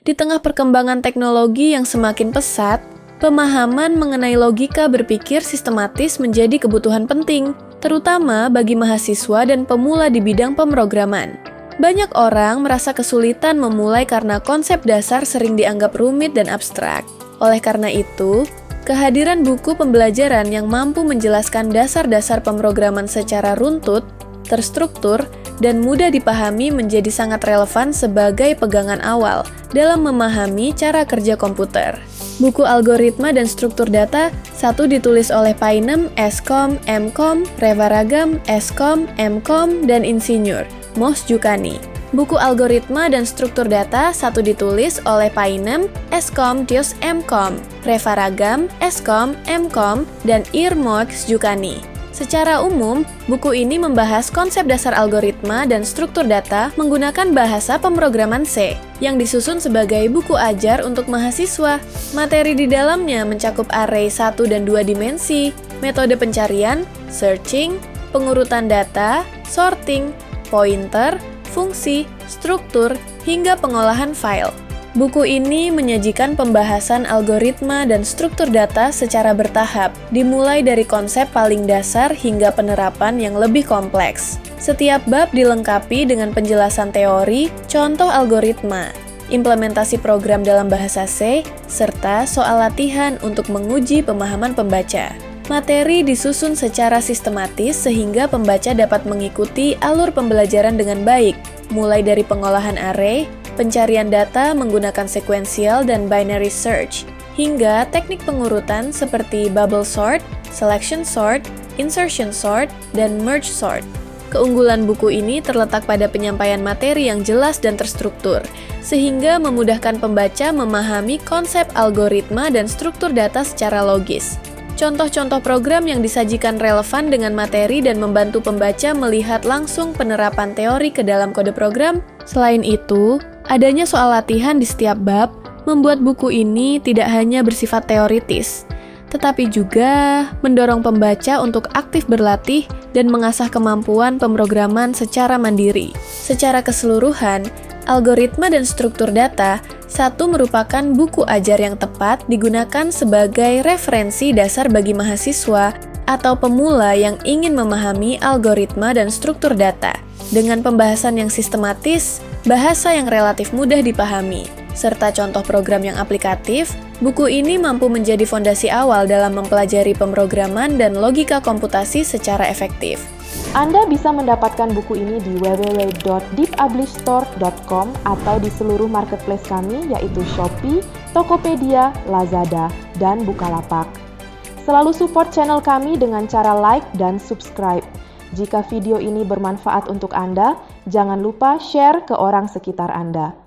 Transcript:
Di tengah perkembangan teknologi yang semakin pesat, pemahaman mengenai logika berpikir sistematis menjadi kebutuhan penting, terutama bagi mahasiswa dan pemula di bidang pemrograman. Banyak orang merasa kesulitan memulai karena konsep dasar sering dianggap rumit dan abstrak. Oleh karena itu, kehadiran buku pembelajaran yang mampu menjelaskan dasar-dasar pemrograman secara runtut, terstruktur, dan mudah dipahami menjadi sangat relevan sebagai pegangan awal dalam memahami cara kerja komputer. Buku Algoritma dan Struktur Data, satu ditulis oleh Painem, Eskom, Mkom, Revaragam, Eskom, Mkom, dan Insinyur Mos Jukani. Buku Algoritma dan Struktur Data, satu ditulis oleh Painem, Eskom, Dios Mkom, Revaragam, Eskom, Mkom, dan Ir Mos Jukani. Secara umum, buku ini membahas konsep dasar algoritma dan struktur data menggunakan bahasa pemrograman C, yang disusun sebagai buku ajar untuk mahasiswa. Materi di dalamnya mencakup array 1 dan 2 dimensi, metode pencarian, searching, pengurutan data, sorting, pointer, fungsi, struktur, hingga pengolahan file. Buku ini menyajikan pembahasan algoritma dan struktur data secara bertahap, dimulai dari konsep paling dasar hingga penerapan yang lebih kompleks. Setiap bab dilengkapi dengan penjelasan teori, contoh algoritma, implementasi program dalam bahasa C, serta soal latihan untuk menguji pemahaman pembaca. Materi disusun secara sistematis sehingga pembaca dapat mengikuti alur pembelajaran dengan baik, mulai dari pengolahan array, pencarian data menggunakan sequential dan binary search, hingga teknik pengurutan seperti bubble sort, selection sort, insertion sort, dan merge sort. Keunggulan buku ini terletak pada penyampaian materi yang jelas dan terstruktur, sehingga memudahkan pembaca memahami konsep algoritma dan struktur data secara logis. Contoh-contoh program yang disajikan relevan dengan materi dan membantu pembaca melihat langsung penerapan teori ke dalam kode program. Selain itu, adanya soal latihan di setiap bab membuat buku ini tidak hanya bersifat teoritis, tetapi juga mendorong pembaca untuk aktif berlatih dan mengasah kemampuan pemrograman secara mandiri. Secara keseluruhan, Algoritma dan Struktur Data, satu merupakan buku ajar yang tepat digunakan sebagai referensi dasar bagi mahasiswa atau pemula yang ingin memahami algoritma dan struktur data. Dengan pembahasan yang sistematis, bahasa yang relatif mudah dipahami, serta contoh program yang aplikatif, buku ini mampu menjadi fondasi awal dalam mempelajari pemrograman dan logika komputasi secara efektif. Anda bisa mendapatkan buku ini di www.deeppublishstore.com atau di seluruh marketplace kami yaitu Shopee, Tokopedia, Lazada, dan Bukalapak. Selalu support channel kami dengan cara like dan subscribe. Jika video ini bermanfaat untuk Anda, jangan lupa share ke orang sekitar Anda.